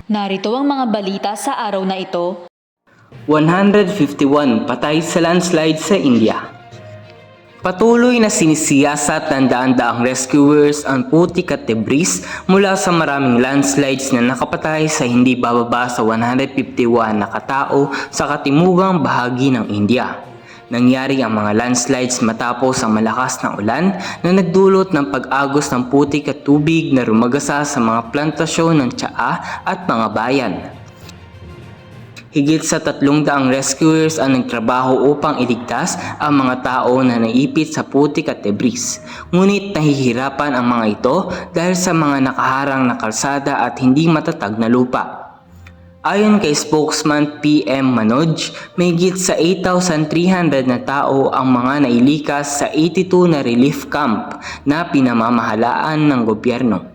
Narito ang mga balita sa araw na ito. 151 patay sa landslide sa India. Patuloy na sinisiyasat ng daan-daang rescuers ang putik at debris mula sa maraming landslides na nakapatay sa hindi bababa sa 151 na katao sa katimugang bahagi ng India. Nangyari ang mga landslides matapos ang malakas na ulan na nagdulot ng pag-agos ng putik at tubig na rumagasa sa mga plantasyon ng tsaa at mga bayan. Higit sa 300 rescuers ang nagtrabaho upang iligtas ang mga tao na naipit sa putik at debris. Ngunit nahihirapan ang mga ito dahil sa mga nakaharang na kalsada at hindi matatag na lupa. Ayon kay spokesman PM Manoj, may higit sa 8,300 na tao ang mga nailikas sa 82 na relief camp na pinamamahalaan ng gobyerno.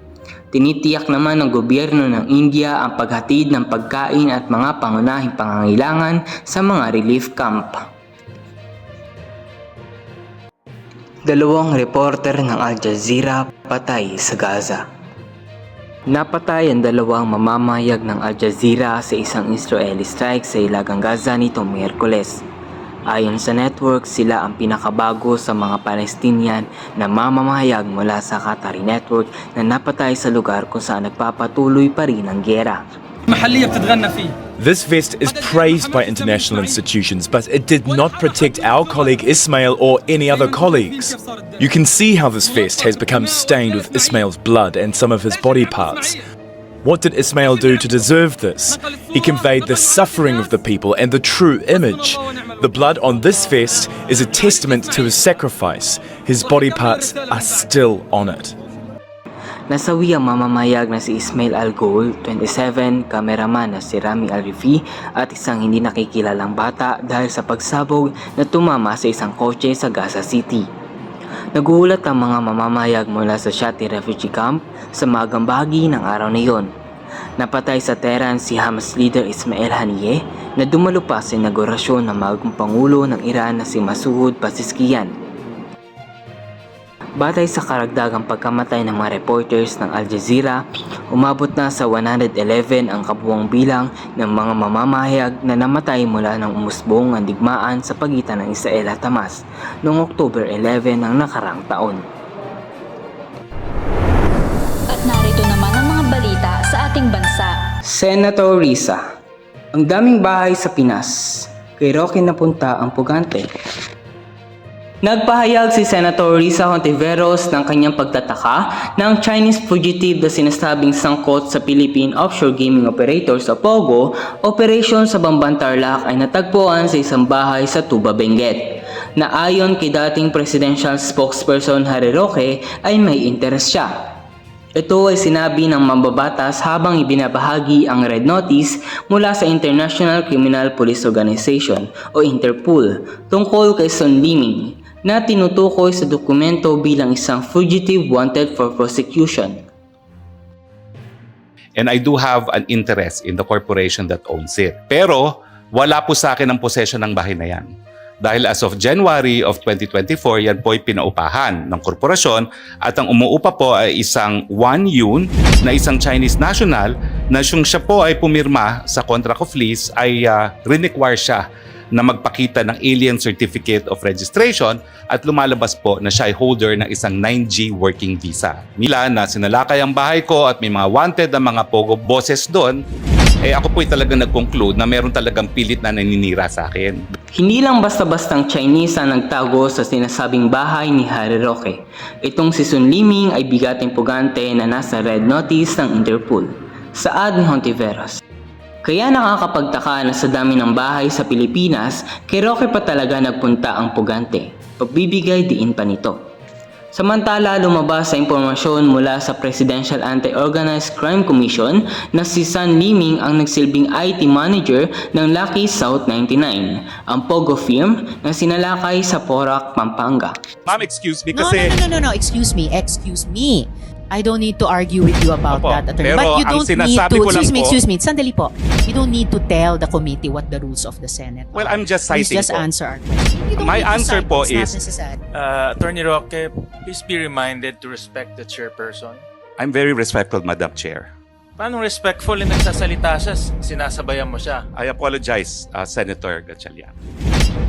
Tinitiyak naman ng gobyerno ng India ang paghatid ng pagkain at mga pangunahing pangangailangan sa mga relief camp. Dalawang reporter ng Al Jazeera patay sa Gaza. Napatay ang dalawang mamamayag ng Al Jazeera sa isang Israeli strike sa Ilagang Gaza nitong Miyerkules. Ayon sa network, sila ang pinakabago sa mga Palestinian na mamamayag mula sa Qatari network na napatay sa lugar kung saan nagpapatuloy pa rin ang giyera. This vest is praised by international institutions, but it did not protect our colleague Ismail or any other colleagues. You can see how this vest has become stained with Ismail's blood and some of his body parts. What did Ismail do to deserve this? He conveyed the suffering of the people and the true image. The blood on this vest is a testament to his sacrifice. His body parts are still on it. Nasawi ang mamamayag na si Ismail Al-Ghul, 27, kameraman na si Rami Al-Rifi at isang hindi nakikilalang bata dahil sa pagsabog na tumama sa isang kotse sa Gaza City. Nagulat ang mga mamamayag mula sa Shati Refugee Camp sa magang bahagi ng araw na iyon. Napatay sa Tehran si Hamas leader Ismail Haniyeh na dumalo pa sa inaugurasyon ng bagong pangulo ng Iran na si Masoud Pezeshkian. Batay sa karagdagang pagkamatay ng mga reporters ng Al Jazeera, umabot na sa 111 ang kabuuang bilang ng mga mamamahayag na namatay mula ng umusbong ang digmaan sa pagitan ng Israel at Hamas noong October 11 ng nakarang taon. At narito naman ang mga balita sa ating bansa. Senator Risa, ang daming bahay sa Pinas, kay Roque napunta ang pugante. Nagpahayag si Senator Risa Hontiveros ng kanyang pagtataka na ang Chinese fugitive na sinasabing sangkot sa Philippine Offshore Gaming Operators o POGO operation sa Bamban Tarlac ay natagpuan sa isang bahay sa Tuba, Benguet, na ayon kay dating presidential spokesperson Harry Roque ay may interes siya. Ito ay sinabi ng mambabatas habang ibinabahagi ang red notice mula sa International Criminal Police Organization o Interpol tungkol kay Son Liming na tinutukoy sa dokumento bilang isang fugitive wanted for prosecution. And I do have an interest in the corporation that owns it. Pero wala po sa akin ang possession ng bahay na yan. Dahil as of January of 2024, yan po ay pinaupahan ng korporasyon at ang umuupa po ay isang Wang Yun na isang Chinese national na siya po ay pumirma sa contract of lease ay require siya na magpakita ng Alien Certificate of Registration at lumalabas po na siya ay holder ng isang 9G working visa. Mila na sinalakay ang bahay ko at may mga wanted na mga pogo bosses doon, ako po ay talagang nag-conclude na meron talagang pilit na naninira sa akin. Hindi lang basta-bastang Chinese ang nagtago sa sinasabing bahay ni Harry Roque. Itong si Sun Liming ay bigating pugante na nasa red notice ng Interpol. Saad ni Hontiveros. Kaya nakakapagtaka na sa dami ng bahay sa Pilipinas, kay Roque pa talaga nagpunta ang pugante. Pagbibigay diin pa nito. Samantala, lumabas sa impormasyon mula sa Presidential Anti-Organized Crime Commission na si Sun Liming ang nagsilbing IT manager ng Lucky South 99, ang Pogo firm na sinalakay sa Porac, Pampanga. Ma'am, excuse me kasi... No. Excuse me. I don't need to argue with you about Opo, that, attorney. pero But you ang don't need sinasabi to, ko lang excuse me, po- sandali po. You don't need to tell the committee what the rules of the Senate Well, are. I'm just Please citing just po. answer our question. You don't My need to answer cite. po It's not is- necessary. Attorney Roque, please be reminded to respect the chairperson. I'm very respectful, Madam Chair. Paano respectful na nagsasalita siya, sinasabayan mo siya? I apologize, Senator Gatchalian.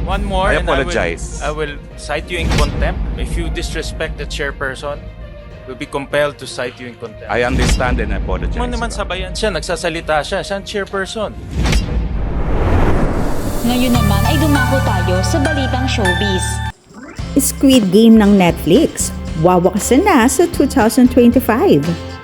One more I and apologize. I will cite you in contempt. If you disrespect the chairperson, we'll be compelled to cite you in contempt. I understand and I apologize. Mo naman sabayan siya, nagsasalita siya, siya ang chairperson. Ngayon naman ay dumako tayo sa balitang showbiz. Squid Game ng Netflix, wawakasan na sa 2025.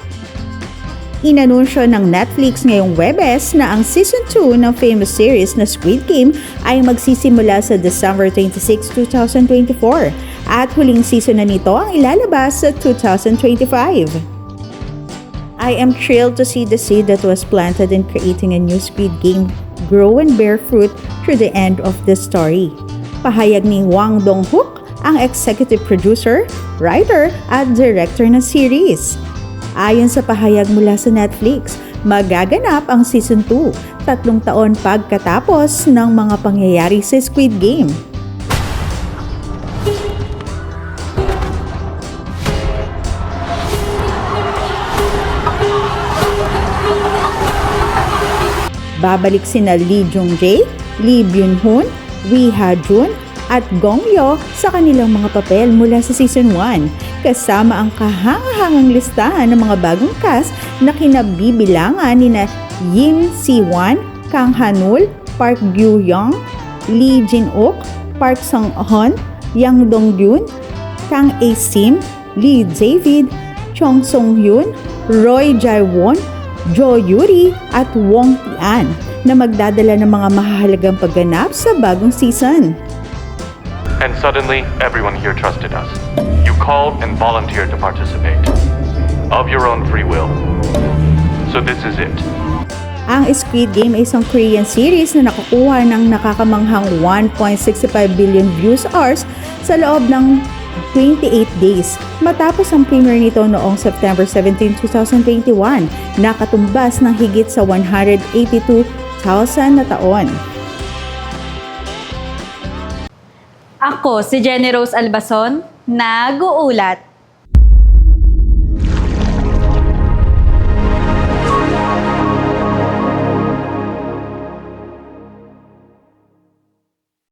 Inanunsyo ng Netflix ngayong Webes na ang Season 2 ng famous series na Squid Game ay magsisimula sa December 26, 2024 at huling season na nito ang ilalabas sa 2025. I am thrilled to see the seed that was planted in creating a new Squid Game grow and bear fruit through the end of the story. Pahayag ni Hwang Dong-hook, ang executive producer, writer at director ng series. Ayon sa pahayag mula sa Netflix, magaganap ang Season 2, 3 taon pagkatapos ng mga pangyayari sa Squid Game. Babalik sina Lee Jung-jae, Lee Byung-hun, Wi Ha-jun at Gong Yoo sa kanilang mga papel mula sa Season 1, kasama ang kahangahangang listahan ng mga bagong cast na kinabibilangan nina Yim Si-wan, Kang Han-ul, Park Gyu-young, Lee Jin-ok, Park Sung-hun, Yang Dong-gyun, Kang A-sim, Lee David, Chong Sung-hyun, Roy Jae-won, Jo Yuri at Wong Ti-an na magdadala ng mga mahahalagang pagganap sa bagong season. And suddenly, everyone here trusted us. You called and volunteered to participate. Of your own free will. So this is it. Ang Squid Game ay isang Korean series na nakakuha ng nakakamanghang 1.65 billion views hours sa loob ng 28 days. Matapos ang premiere nito noong September 17, 2021, nakatumbas ng higit sa 182,000 na taon. Ako si Jenny Rose Albason, nag-uulat.